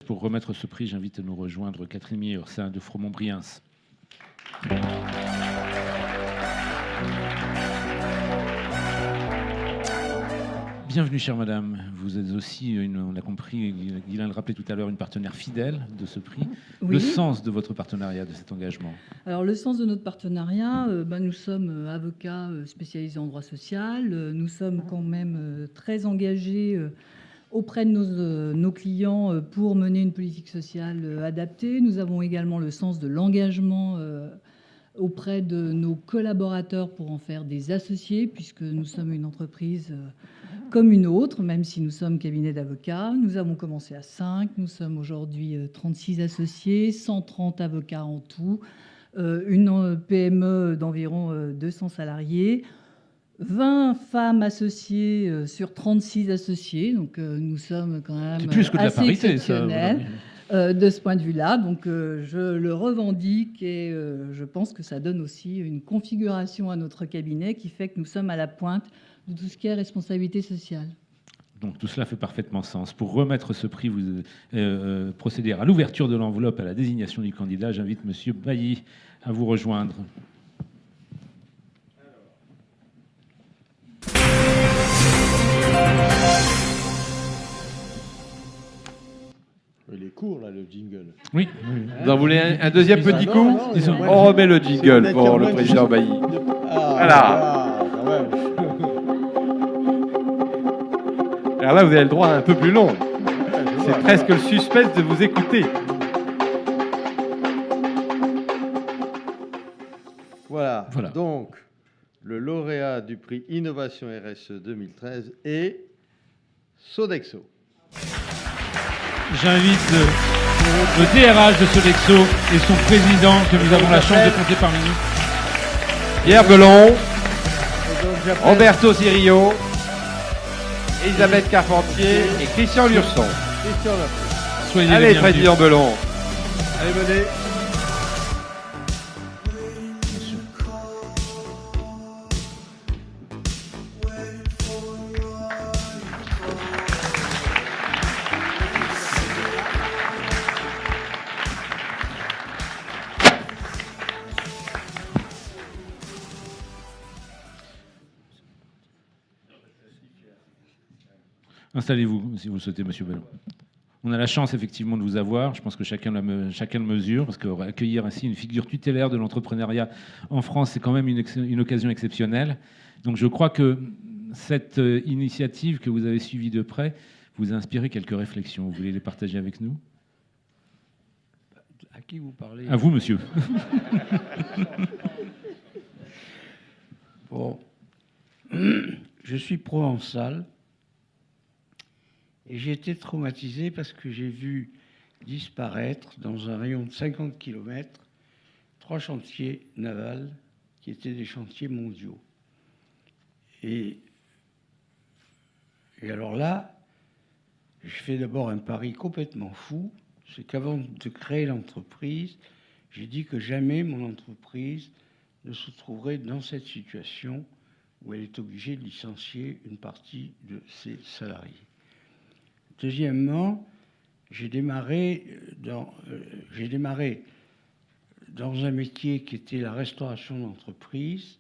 Pour remettre ce prix, j'invite à nous rejoindre Catherine Mier-Ursin de Fromont-Briens. Bienvenue, chère madame. Vous êtes aussi, on a compris, Guylain le rappelait tout à l'heure, une partenaire fidèle de ce prix. Oui. Le sens de votre partenariat, de cet engagement? Alors, le sens de notre partenariat, nous sommes avocats spécialisés en droit social. Nous sommes quand même très engagés auprès de nos clients pour mener une politique sociale adaptée. Nous avons également le sens de l'engagement auprès de nos collaborateurs pour en faire des associés, puisque nous sommes une entreprise comme une autre, même si nous sommes cabinet d'avocats. Nous avons commencé à 5, nous sommes aujourd'hui 36 associés, 130 avocats en tout, une PME d'environ 200 salariés, 20 femmes associées sur 36 associés, donc nous sommes quand même c'est plus que de la assez parité, exceptionnels. De ce point de vue-là, donc je le revendique et je pense que ça donne aussi une configuration à notre cabinet qui fait que nous sommes à la pointe de tout ce qui est responsabilité sociale. Donc tout cela fait parfaitement sens. Pour remettre ce prix, vous procédez à l'ouverture de l'enveloppe, à la désignation du candidat. J'invite M. Bailly à vous rejoindre. Il est court, là, le jingle. Oui. Vous en voulez un deuxième petit coup? On remet le jingle pour le président Bailly. Voilà. Alors là, vous avez le droit à un peu plus long. C'est presque le suspense de vous écouter. Voilà. Donc, le lauréat du prix Innovation RSE 2013 est Sodexo. J'invite le DRH de Sodexo et son président, que nous avons la chance de compter parmi nous. Pierre Belon, Roberto Cirio, Elisabeth Carpentier et Christian Lurson. Soyez allez, président Belon. Allez, venez. Installez-vous, si vous le souhaitez, Monsieur Bellon. On a la chance, effectivement, de vous avoir. Je pense que chacun le mesure, parce qu'accueillir ainsi une figure tutélaire de l'entrepreneuriat en France, c'est quand même une occasion exceptionnelle. Donc je crois que cette initiative que vous avez suivie de près vous a inspiré quelques réflexions. Vous voulez les partager avec nous? À qui vous parlez? À vous, monsieur. Bon. Je suis provençal. Et j'ai été traumatisé parce que j'ai vu disparaître dans un rayon de 50 km 3 chantiers navals qui étaient des chantiers mondiaux. Et alors là, je fais d'abord un pari complètement fou, c'est qu'avant de créer l'entreprise, j'ai dit que jamais mon entreprise ne se trouverait dans cette situation où elle est obligée de licencier une partie de ses salariés. Deuxièmement, j'ai démarré dans un métier qui était la restauration d'entreprise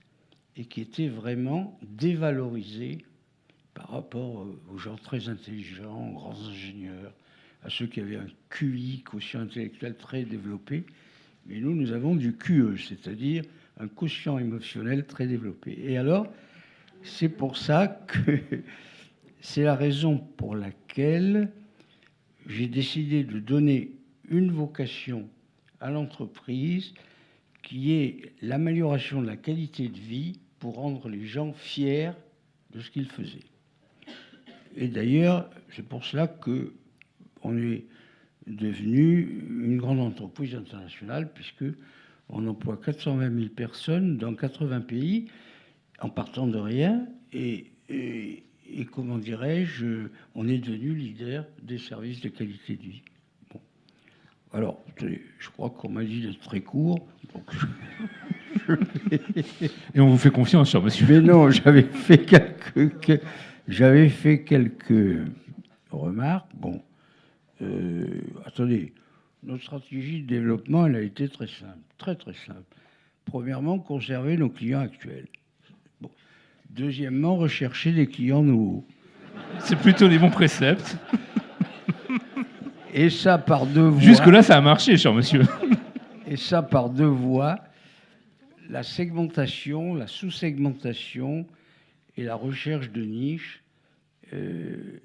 et qui était vraiment dévalorisé par rapport aux gens très intelligents, aux grands ingénieurs, à ceux qui avaient un QI, quotient intellectuel très développé. Mais nous avons du QE, c'est-à-dire un quotient émotionnel très développé. Et alors, c'est pour ça que c'est la raison pour laquelle j'ai décidé de donner une vocation à l'entreprise qui est l'amélioration de la qualité de vie pour rendre les gens fiers de ce qu'ils faisaient. Et d'ailleurs, c'est pour cela qu'on est devenu une grande entreprise internationale, puisqu'on emploie 420 000 personnes dans 80 pays en partant de rien. Et comment dirais-je, on est devenu leader des services de qualité de vie. Bon. Alors, je crois qu'on m'a dit d'être très court. Donc Et on vous fait confiance, cher monsieur. Mais non, j'avais fait quelques remarques. Bon, Attendez, notre stratégie de développement, elle a été très simple, très très simple. Premièrement, conserver nos clients actuels. Bon. Deuxièmement, rechercher des clients nouveaux. C'est plutôt les bons préceptes. Et ça par deux voies. Jusque-là, ça a marché, cher monsieur. Et ça par deux voies. La segmentation, la sous-segmentation et la recherche de niche.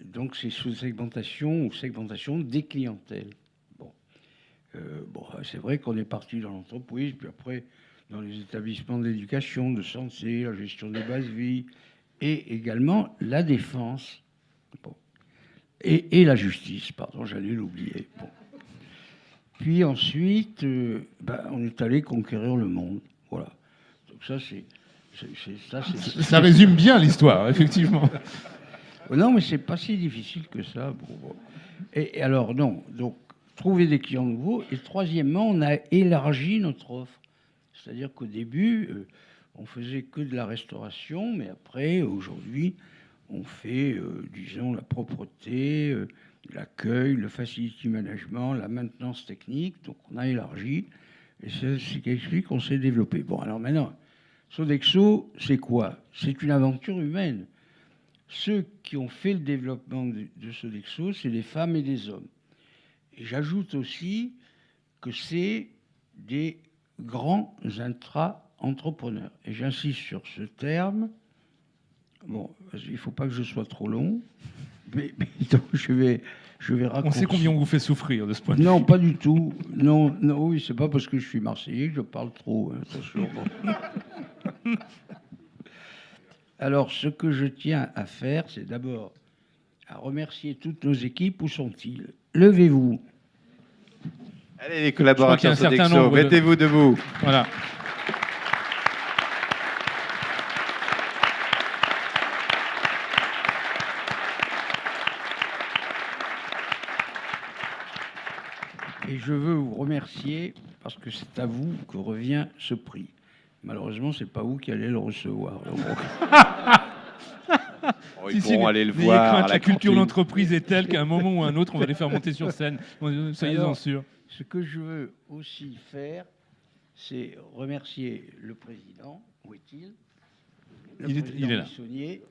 Donc, c'est sous-segmentation ou segmentation des clientèles. Bon, c'est vrai qu'on est parti dans l'entreprise, puis après dans les établissements d'éducation, de santé, la gestion des bases vie, et également la défense. Bon. Et la justice, pardon, j'allais l'oublier. Bon. Puis ensuite, on est allé conquérir le monde. Voilà. Donc ça, ça résume bien l'histoire, effectivement. Non, mais c'est pas si difficile que ça. Bon. Et alors, non. Donc, trouver des clients nouveaux. Et troisièmement, on a élargi notre offre. C'est-à-dire qu'au début, on faisait que de la restauration, mais après, aujourd'hui, on fait, disons, la propreté, l'accueil, le facility management, la maintenance technique. Donc, on a élargi. Et c'est ce qui explique qu'on s'est développé. Bon, alors maintenant, Sodexo, c'est quoi? C'est une aventure humaine. Ceux qui ont fait le développement de Sodexo, c'est des femmes et des hommes. Et j'ajoute aussi que c'est des grands intra-entrepreneurs. Et j'insiste sur ce terme. Bon, il ne faut pas que je sois trop long, mais donc je vais raccourcir. On sait combien on vous fait souffrir de ce point de vue. Non, pas du tout. Non, oui, c'est pas parce que je suis Marseillais que je parle trop. Hein, attention. Alors, ce que je tiens à faire, c'est d'abord à remercier toutes nos équipes. Où sont-ils? Levez-vous. Allez, les collaborateurs Sodexo, mettez-vous debout. Voilà. Et je veux vous remercier parce que c'est à vous que revient ce prix. Malheureusement, c'est pas vous qui allez le recevoir. Ils vont aller le voir. La culture d'entreprise est telle qu'à un moment ou à un autre, on va les faire monter sur scène. Soyez-en sûrs. Ce que je veux aussi faire, c'est remercier le président. Où est-il? Il est là. Saunier.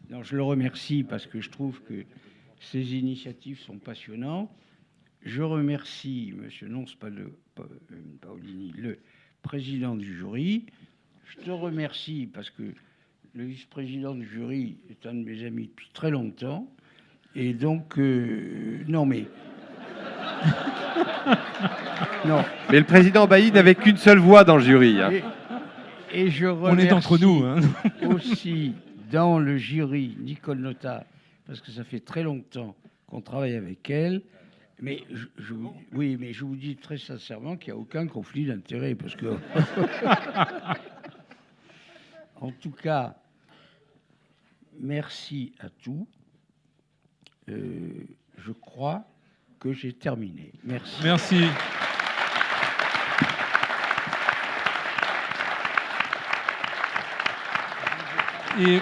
Non, je le remercie parce que je trouve que ses initiatives sont passionnantes. Je remercie M. Nonce Paolini, le président du jury. Je te remercie parce que le vice-président du jury est un de mes amis depuis très longtemps. Et donc, non mais... non. Mais le président Bailly n'avait qu'une seule voix dans le jury. Hein. Et je remercie on est entre nous. Hein. aussi dans le jury Nicole Notat, parce que ça fait très longtemps qu'on travaille avec elle. Mais oui, mais je vous dis très sincèrement qu'il n'y a aucun conflit d'intérêt, parce que... En tout cas, merci à tous. Je crois que j'ai terminé. Merci. Merci. Et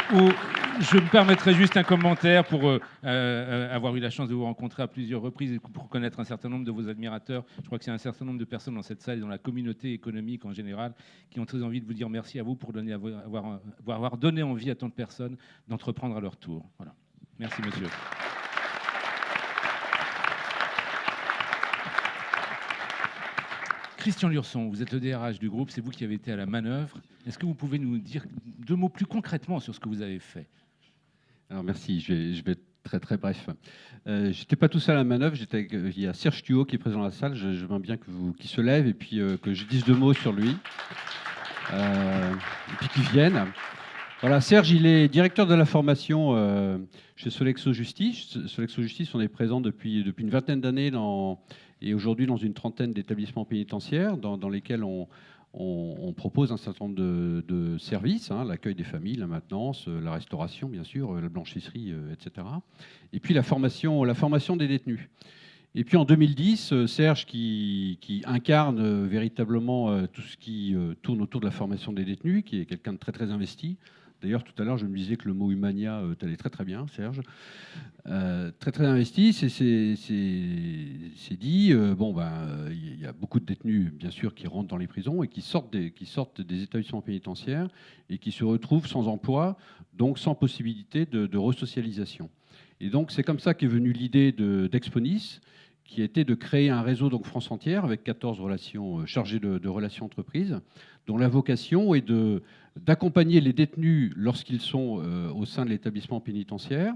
je me permettrai juste un commentaire pour avoir eu la chance de vous rencontrer à plusieurs reprises et pour connaître un certain nombre de vos admirateurs. Je crois que c'est un certain nombre de personnes dans cette salle et dans la communauté économique en général qui ont très envie de vous dire merci à vous pour avoir donné envie à tant de personnes d'entreprendre à leur tour. Voilà. Merci, monsieur. Christian Lurson, vous êtes le DRH du groupe, c'est vous qui avez été à la manœuvre. Est-ce que vous pouvez nous dire 2 mots plus concrètement sur ce que vous avez fait? Alors merci, je vais être très très bref. J'étais pas tout seul à la manœuvre, il y a Serge Thuot qui est présent dans la salle, je veux bien qu'il se lève et puis que je dise 2 mots sur lui, et puis qu'il vienne. Voilà, Serge, il est directeur de la formation chez Sodexo Justice. Sodexo Justice, on est présent depuis une vingtaine d'années et aujourd'hui dans une trentaine d'établissements pénitentiaires dans lesquels on propose un certain nombre de services, hein, l'accueil des familles, la maintenance, la restauration, bien sûr, la blanchisserie, etc. Et puis la formation des détenus. Et puis en 2010, Serge, qui incarne véritablement tout ce qui tourne autour de la formation des détenus, qui est quelqu'un de très très investi D'ailleurs, tout à l'heure, je me disais que le mot humania t'allait très très bien, Serge. Très très investi. C'est dit. Il y a beaucoup de détenus, bien sûr, qui rentrent dans les prisons et qui sortent des établissements pénitentiaires et qui se retrouvent sans emploi, donc sans possibilité de resocialisation. Et donc, c'est comme ça qu'est venue l'idée d'Exponis, qui était de créer un réseau, donc France entière, avec 14 relations chargées de relations entreprises, dont la vocation est d'accompagner les détenus lorsqu'ils sont au sein de l'établissement pénitentiaire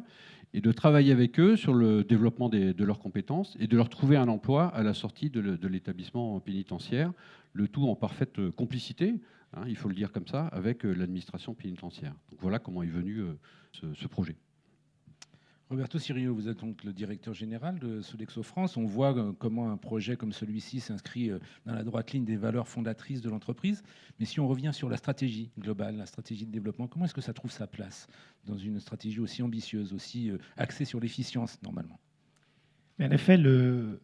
et de travailler avec eux sur le développement de leurs compétences et de leur trouver un emploi à la sortie de l'établissement pénitentiaire, le tout en parfaite complicité, hein, il faut le dire comme ça, avec l'administration pénitentiaire. Donc voilà comment est venu ce projet. Roberto Cirillo, vous êtes donc le directeur général de Sodexo France. On voit comment un projet comme celui-ci s'inscrit dans la droite ligne des valeurs fondatrices de l'entreprise. Mais si on revient sur la stratégie globale, la stratégie de développement, comment est-ce que ça trouve sa place dans une stratégie aussi ambitieuse, aussi axée sur l'efficience normalement? En effet, le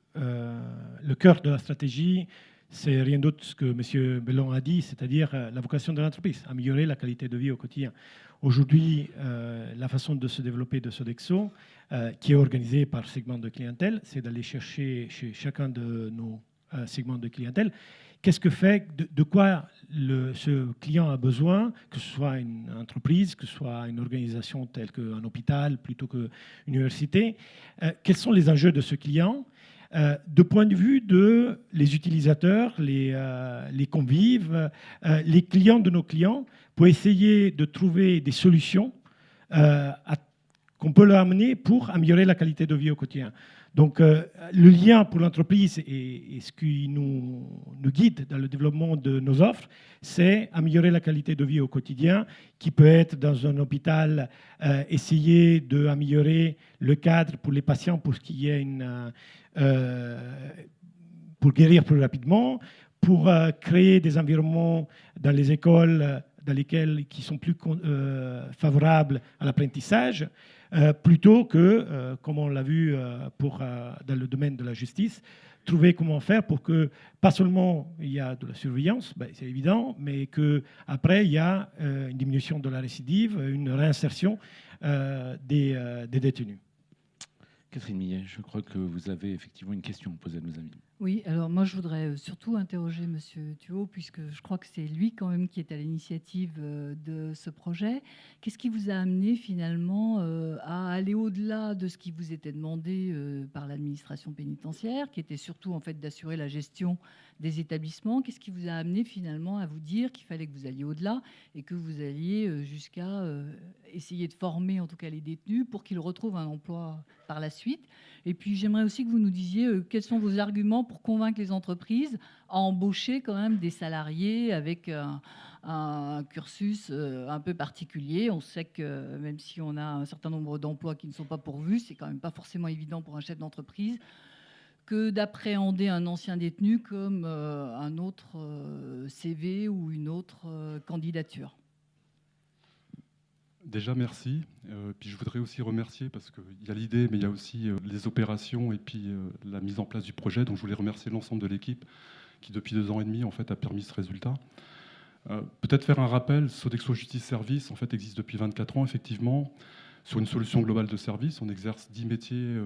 cœur de la stratégie, c'est rien d'autre que M. Bellon a dit, c'est-à-dire la vocation de l'entreprise, améliorer la qualité de vie au quotidien. Aujourd'hui, la façon de se développer de Sodexo, qui est organisée par segment de clientèle, c'est d'aller chercher chez chacun de nos segments de clientèle qu'est-ce que fait, de quoi ce client a besoin, que ce soit une entreprise, que ce soit une organisation telle qu'un hôpital plutôt qu'une université. Quels sont les enjeux de ce client de point de vue de les utilisateurs, les convives, les clients de nos clients, pour essayer de trouver des solutions qu'on peut leur amener pour améliorer la qualité de vie au quotidien. Donc, le lien pour l'entreprise et ce qui nous guide dans le développement de nos offres, c'est améliorer la qualité de vie au quotidien, qui peut être dans un hôpital, essayer d'améliorer le cadre pour les patients pour qu'il y ait pour guérir plus rapidement, pour créer des environnements dans les écoles qui sont plus favorables à l'apprentissage, plutôt que, comme on l'a vu dans le domaine de la justice, trouver comment faire pour que, pas seulement il y a de la surveillance, c'est évident, mais qu'après, il y a une diminution de la récidive, une réinsertion des détenus. Catherine Millet, je crois que vous avez effectivement une question à poser à nos amis. Oui, alors moi je voudrais surtout interroger Monsieur Thuot, puisque je crois que c'est lui quand même qui est à l'initiative de ce projet. Qu'est-ce qui vous a amené finalement à aller au-delà de ce qui vous était demandé par l'administration pénitentiaire, qui était surtout en fait d'assurer la gestion des établissements? Qu'est-ce qui vous a amené finalement à vous dire qu'il fallait que vous alliez au-delà et que vous alliez jusqu'à essayer de former en tout cas les détenus pour qu'ils retrouvent un emploi par la suite? Et puis j'aimerais aussi que vous nous disiez quels sont vos arguments pour convaincre les entreprises à embaucher quand même des salariés avec un cursus un peu particulier. On sait que même si on a un certain nombre d'emplois qui ne sont pas pourvus, c'est quand même pas forcément évident pour un chef d'entreprise que d'appréhender un ancien détenu comme un autre CV ou une autre candidature. Déjà, merci. Puis je voudrais aussi remercier, parce qu'il y a l'idée, mais il y a aussi les opérations et puis la mise en place du projet. Donc je voulais remercier l'ensemble de l'équipe qui, depuis 2 ans et demi, en fait, a permis ce résultat. Peut-être faire un rappel, Sodexo Justice Service en fait, existe depuis 24 ans, effectivement, sur une solution globale de service. On exerce 10 métiers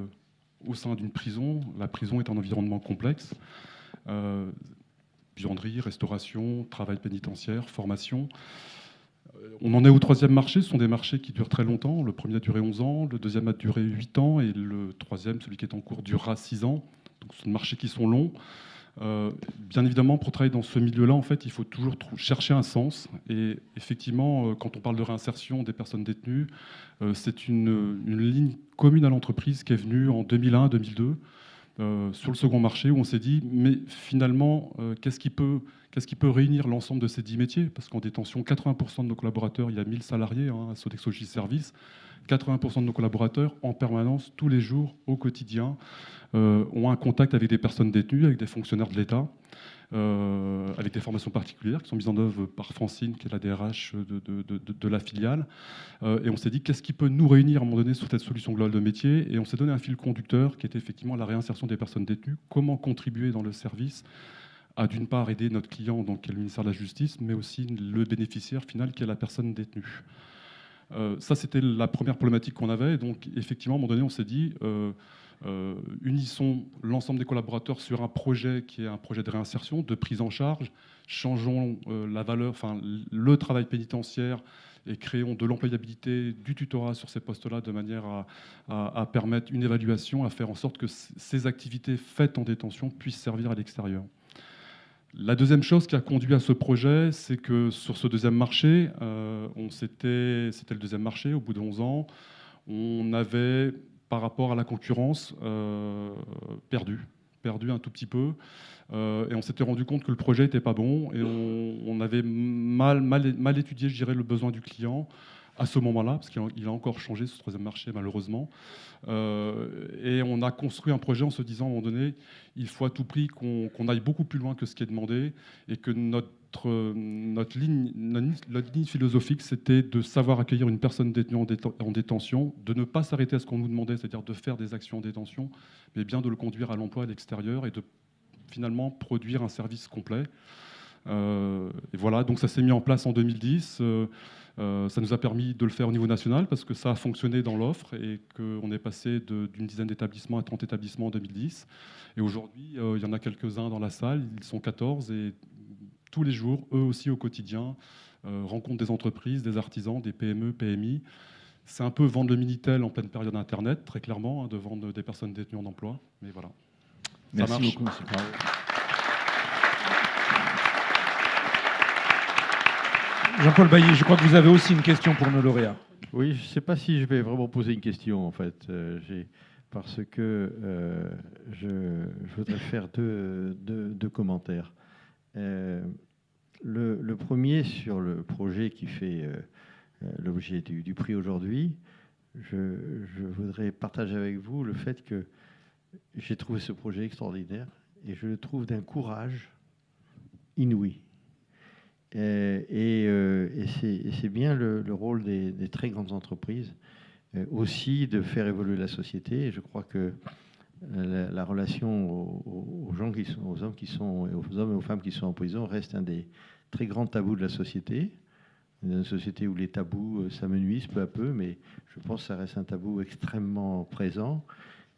au sein d'une prison. La prison est un environnement complexe. Buanderie, restauration, travail pénitentiaire, formation. On en est au 3e marché. Ce sont des marchés qui durent très longtemps. Le premier a duré 11 ans, le deuxième a duré 8 ans et le 3e, celui qui est en cours, durera 6 ans. Donc ce sont des marchés qui sont longs. Bien évidemment, pour travailler dans ce milieu-là, en fait, il faut toujours chercher un sens. Et effectivement, quand on parle de réinsertion des personnes détenues, c'est une ligne commune à l'entreprise qui est venue en 2001-2002 sur le second marché, où on s'est dit, mais finalement, qu'est-ce qui peut réunir l'ensemble de ces 10 métiers? Parce qu'en détention, 80% de nos collaborateurs, il y a 1000 salariés à Sodexo Justice Service, 80% de nos collaborateurs, en permanence, tous les jours, au quotidien, ont un contact avec des personnes détenues, avec des fonctionnaires de l'État, avec des formations particulières qui sont mises en œuvre par Francine, qui est la DRH de la filiale. Et on s'est dit, qu'est-ce qui peut nous réunir à un moment donné sur cette solution globale de métier? Et on s'est donné un fil conducteur qui était effectivement la réinsertion des personnes détenues. Comment contribuer dans le service à, d'une part, aider notre client, donc qui est le ministère de la Justice, mais aussi le bénéficiaire final qui est la personne détenue. Ça, c'était la première problématique qu'on avait. Et donc, effectivement, à un moment donné, on s'est dit, unissons l'ensemble des collaborateurs sur un projet qui est un projet de réinsertion, de prise en charge, changeons la valeur, enfin, le travail pénitentiaire et créons de l'employabilité, du tutorat sur ces postes-là de manière à permettre une évaluation, à faire en sorte que ces activités faites en détention puissent servir à l'extérieur. La deuxième chose qui a conduit à ce projet, c'est que sur ce deuxième marché, c'était le deuxième marché au bout de 11 ans, on avait, par rapport à la concurrence, perdu un tout petit peu. Et on s'était rendu compte que le projet n'était pas bon et on avait mal étudié, je dirais, le besoin du client à ce moment-là, parce qu'il a encore changé ce troisième marché, malheureusement. Et on a construit un projet en se disant, à un moment donné, il faut à tout prix qu'on aille beaucoup plus loin que ce qui est demandé et que notre ligne philosophique, c'était de savoir accueillir une personne détenue en détention, de ne pas s'arrêter à ce qu'on nous demandait, c'est-à-dire de faire des actions en détention, mais bien de le conduire à l'emploi à l'extérieur et de finalement produire un service complet. Et voilà, donc ça s'est mis en place en 2010. Ça nous a permis de le faire au niveau national parce que ça a fonctionné dans l'offre et qu'on est passé d'une dizaine d'établissements à 30 établissements en 2010. Et aujourd'hui, il y en a quelques-uns dans la salle, ils sont 14 et tous les jours, eux aussi au quotidien, rencontrent des entreprises, des artisans, des PME, PMI. C'est un peu vendre le Minitel en pleine période Internet, très clairement, de vendre des personnes détenues en emploi. Mais voilà. Merci beaucoup, monsieur. Jean-Paul Bailly, je crois que vous avez aussi une question pour nos lauréats. Oui, je ne sais pas si je vais vraiment poser une question, en fait, parce que je voudrais faire deux commentaires. Le premier sur le projet qui fait l'objet du prix aujourd'hui, je voudrais partager avec vous le fait que j'ai trouvé ce projet extraordinaire et je le trouve d'un courage inouï. Et c'est bien le rôle des très grandes entreprises aussi de faire évoluer la société. Et je crois que la relation aux gens qui sont, aux hommes et aux femmes qui sont en prison reste un des très grands tabous de la société. Une société où les tabous s'amenuisent peu à peu, mais je pense que ça reste un tabou extrêmement présent.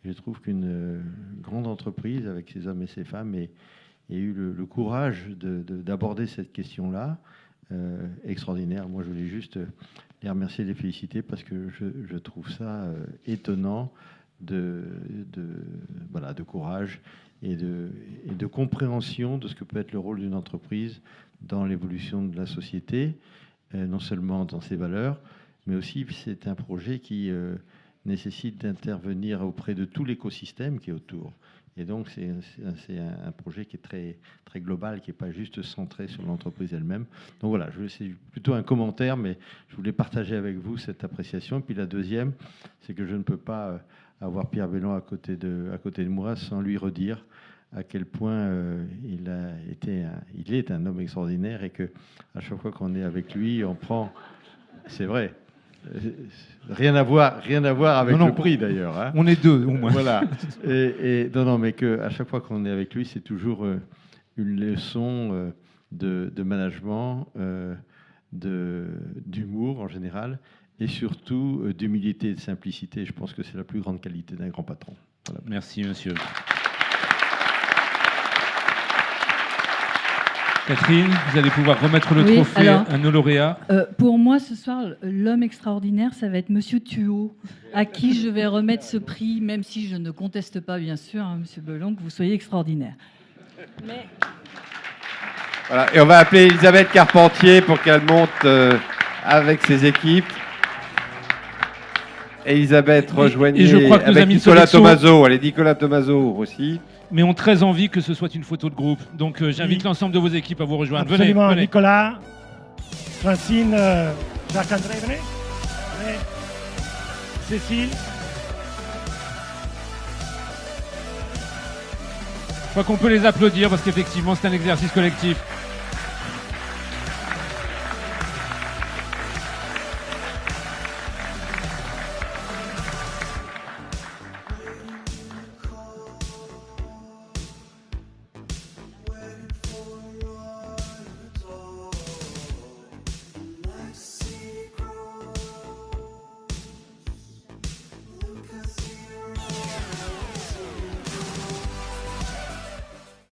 Je trouve qu'une grande entreprise avec ses hommes et ses femmes ait eu le courage d'aborder cette question-là, extraordinaire. Moi, je voulais juste les remercier et les féliciter parce que je trouve ça étonnant de courage et de compréhension de ce que peut être le rôle d'une entreprise dans l'évolution de la société, non seulement dans ses valeurs, mais aussi c'est un projet qui nécessite d'intervenir auprès de tout l'écosystème qui est autour. Et donc, c'est un projet qui est très, très global, qui n'est pas juste centré sur l'entreprise elle-même. Donc voilà, c'est plutôt un commentaire, mais je voulais partager avec vous cette appréciation. Et puis la deuxième, c'est que je ne peux pas avoir Pierre Bellon à côté de moi sans lui redire à quel point il est un homme extraordinaire et que à chaque fois qu'on est avec lui, on prend... C'est vrai. Rien à voir avec le prix d'ailleurs. Hein. On est deux au moins. Voilà. Mais qu'à chaque fois qu'on est avec lui, c'est toujours une leçon de management, d'humour en général, et surtout d'humilité et de simplicité. Je pense que c'est la plus grande qualité d'un grand patron. Voilà. Merci, monsieur. Catherine, vous allez pouvoir remettre le trophée à nos lauréats. Pour moi, ce soir, l'homme extraordinaire, ça va être Monsieur Thuot, à qui je vais remettre ce prix, même si je ne conteste pas, bien sûr, hein, Monsieur Bellon, que vous soyez extraordinaire. Mais... Voilà, et on va appeler Elisabeth Carpentier pour qu'elle monte avec ses équipes. Elisabeth, rejoignez je crois que avec Nicolas Tomaso. Allez, Nicolas Tomaso aussi. Mais ont très envie que ce soit une photo de groupe. Donc j'invite l'ensemble de vos équipes à vous rejoindre. Absolument, venez. Nicolas, Francine, Jacques-André, venez. Cécile. Je crois qu'on peut les applaudir parce qu'effectivement c'est un exercice collectif.